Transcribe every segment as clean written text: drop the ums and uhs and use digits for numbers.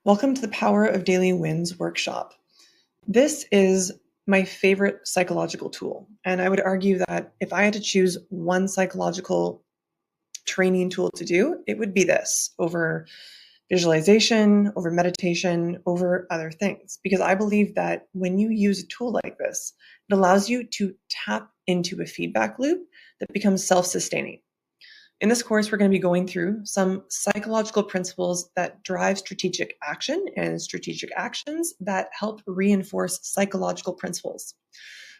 Welcome to the Power of Daily Wins workshop. This is my favorite psychological tool, and I would argue that if I had to choose one psychological training tool to do, it would be this over visualization, over meditation, over other things, because I believe that when you use a tool like this, it allows you to tap into a feedback loop that becomes self-sustaining. In this course, we're going to be going through some psychological principles that drive strategic action and strategic actions that help reinforce psychological principles.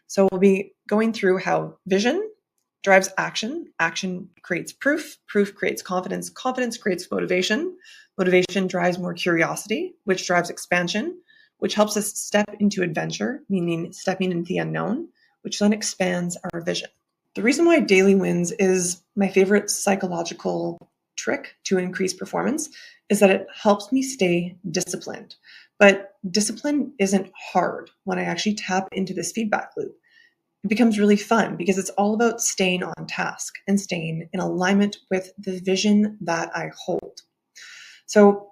So we'll be going through how vision drives action, action creates proof, proof creates confidence, confidence creates motivation, motivation drives more curiosity, which drives expansion, which helps us step into adventure, meaning stepping into the unknown, which then expands our vision. The reason why daily wins is my favorite psychological trick to increase performance is that it helps me stay disciplined. But discipline isn't hard when I actually tap into this feedback loop. It becomes really fun because it's all about staying on task and staying in alignment with the vision that I hold. So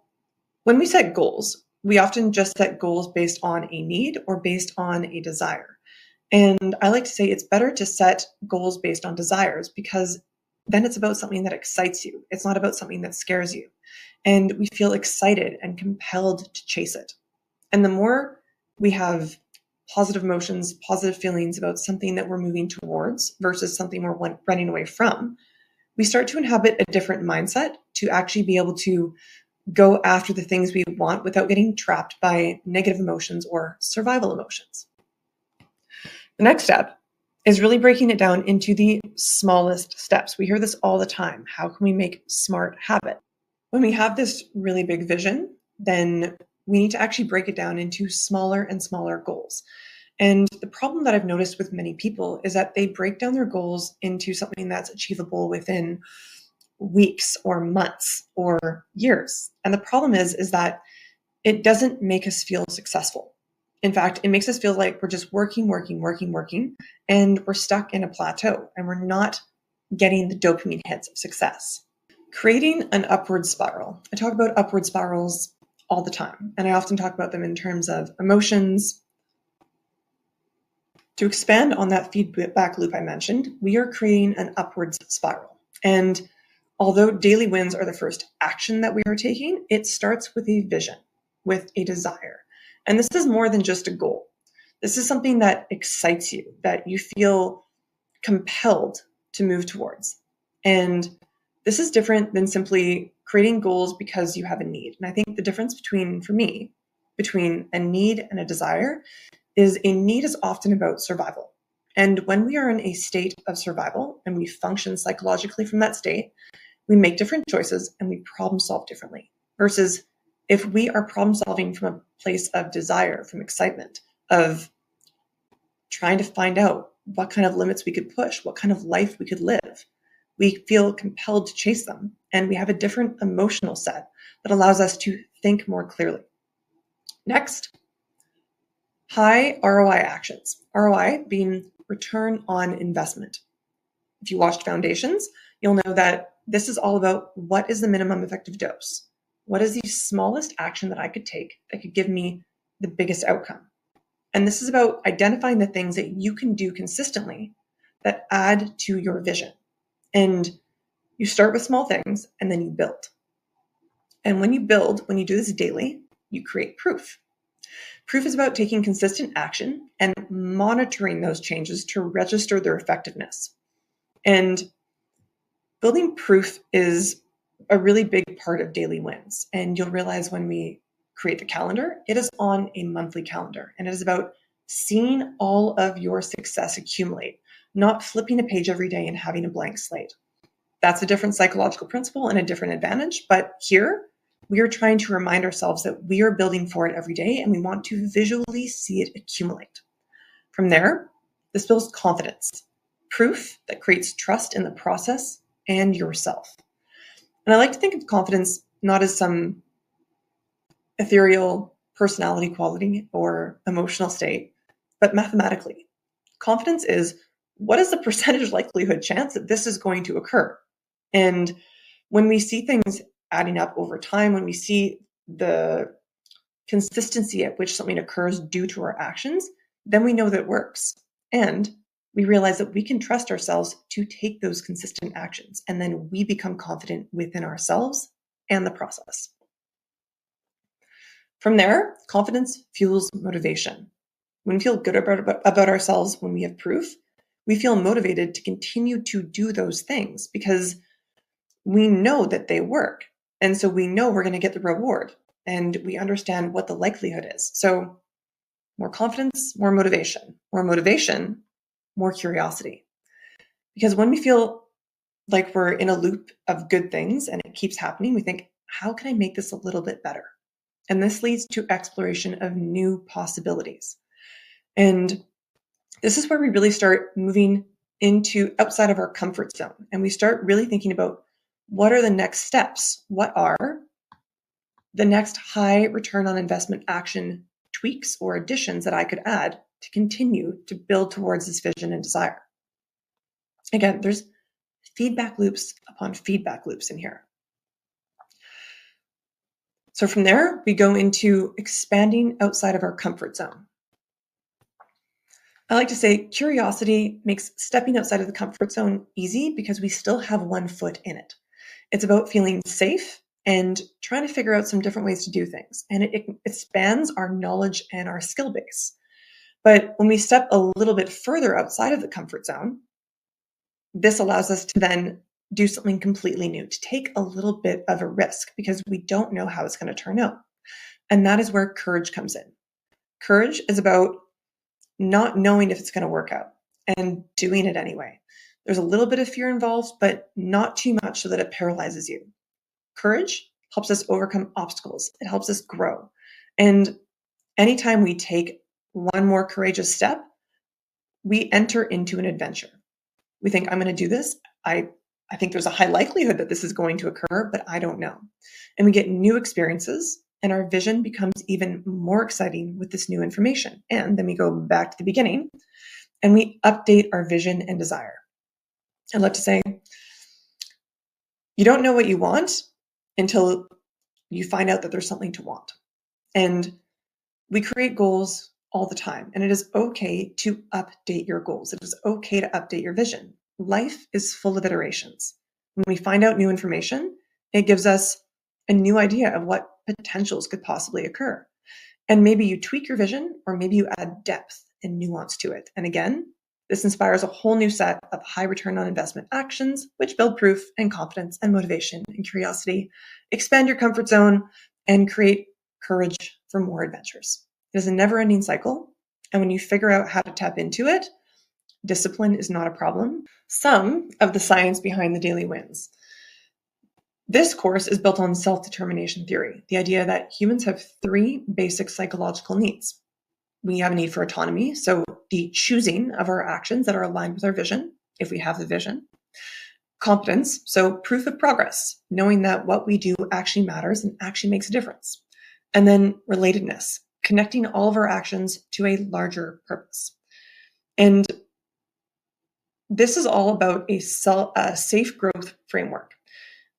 when we set goals, we often just set goals based on a need or based on a desire. And I like to say it's better to set goals based on desires because then it's about something that excites you. It's not about something that scares you. And we feel excited and compelled to chase it. And the more we have positive emotions, positive feelings about something that we're moving towards versus something we're running away from, we start to inhabit a different mindset to actually be able to go after the things we want without getting trapped by negative emotions or survival emotions. The next step is really breaking it down into the smallest steps. We hear this all the time. How can we make smart habit? When we have this really big vision, then we need to actually break it down into smaller and smaller goals. And the problem that I've noticed with many people is that they break down their goals into something that's achievable within weeks or months or years. And the problem is that it doesn't make us feel successful. In fact, it makes us feel like we're just working, and we're stuck in a plateau and we're not getting the dopamine hits of success. Creating an upward spiral. I talk about upward spirals all the time, and I often talk about them in terms of emotions. To expand on that feedback loop I mentioned, we are creating an upwards spiral. And although daily wins are the first action that we are taking, it starts with a vision, with a desire. And this is more than just a goal. This is something that excites you, that you feel compelled to move towards. And this is different than simply creating goals because you have a need. And I think the difference between a need and a desire is a need is often about survival. And when we are in a state of survival and we function psychologically from that state, we make different choices and we problem solve differently versus if we are problem solving from a place of desire, from excitement, of trying to find out what kind of limits we could push, what kind of life we could live, we feel compelled to chase them. And we have a different emotional set that allows us to think more clearly. Next, high ROI actions. ROI being return on investment. If you watched Foundations, you'll know that this is all about what is the minimum effective dose? What is the smallest action that I could take that could give me the biggest outcome? And this is about identifying the things that you can do consistently that add to your vision. And you start with small things and then you build. And when you build, when you do this daily, you create proof. Proof is about taking consistent action and monitoring those changes to register their effectiveness. And building proof is a really big part of daily wins. And you'll realize when we create the calendar, it is on a monthly calendar. And it is about seeing all of your success accumulate, not flipping a page every day and having a blank slate. That's a different psychological principle and a different advantage. But here, we are trying to remind ourselves that we are building for it every day and we want to visually see it accumulate. From there, this builds confidence, proof that creates trust in the process and yourself. And I like to think of confidence not as some ethereal personality quality or emotional state, but mathematically. Confidence is what is the percentage likelihood chance that this is going to occur? And when we see things adding up over time, when we see the consistency at which something occurs due to our actions, then we know that it works. And we realize that we can trust ourselves to take those consistent actions, and then we become confident within ourselves and the process. From there, confidence fuels motivation. When we feel good about ourselves, when we have proof, we feel motivated to continue to do those things because we know that they work. And so we know we're going to get the reward, and we understand what the likelihood is. So more confidence, more motivation, more curiosity. Because when we feel like we're in a loop of good things and it keeps happening, we think, how can I make this a little bit better? And this leads to exploration of new possibilities. And this is where we really start moving into outside of our comfort zone. And we start really thinking about what are the next steps? What are the next high return on investment action tweaks or additions that I could add to continue to build towards this vision and desire? Again, there's feedback loops upon feedback loops in here. So from there, we go into expanding outside of our comfort zone. I like to say curiosity makes stepping outside of the comfort zone easy because we still have one foot in it. It's about feeling safe and trying to figure out some different ways to do things. And it expands our knowledge and our skill base. But when we step a little bit further outside of the comfort zone, this allows us to then do something completely new, to take a little bit of a risk because we don't know how it's going to turn out. And that is where courage comes in. Courage is about not knowing if it's going to work out and doing it anyway. There's a little bit of fear involved, but not too much so that it paralyzes you. Courage helps us overcome obstacles. It helps us grow. And anytime we take one more courageous step, we enter into an adventure. We think, I'm going to do this. I think there's a high likelihood that this is going to occur, but I don't know. And we get new experiences, and our vision becomes even more exciting with this new information. And then we go back to the beginning and we update our vision and desire. I love to say, you don't know what you want until you find out that there's something to want. And we create goals all the time, and it is okay to update your goals. It is okay to update your vision. Life is full of iterations. When we find out new information, it gives us a new idea of what potentials could possibly occur. And maybe you tweak your vision, or maybe you add depth and nuance to it. And again, this inspires a whole new set of high return on investment actions, which build proof and confidence and motivation and curiosity, expand your comfort zone, and create courage for more adventures. It is a never-ending cycle. And when you figure out how to tap into it, discipline is not a problem. Some of the science behind the daily wins. This course is built on self-determination theory, the idea that humans have three basic psychological needs. We have a need for autonomy, so the choosing of our actions that are aligned with our vision, if we have the vision. Competence, so proof of progress, knowing that what we do actually matters and actually makes a difference. And then relatedness, connecting all of our actions to a larger purpose. And this is all about a safe growth framework.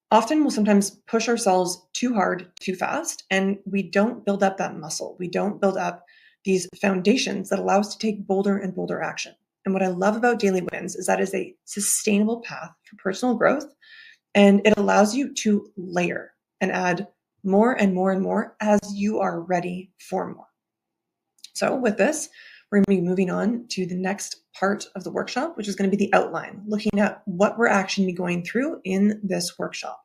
Often we'll sometimes push ourselves too hard, too fast, and we don't build up that muscle. We don't build up these foundations that allow us to take bolder and bolder action. And what I love about Daily Wins is that it's a sustainable path for personal growth, and it allows you to layer and add more and more and more as you are ready for more. So with this, we're going to be moving on to the next part of the workshop, which is going to be the outline, looking at what we're actually going through in this workshop.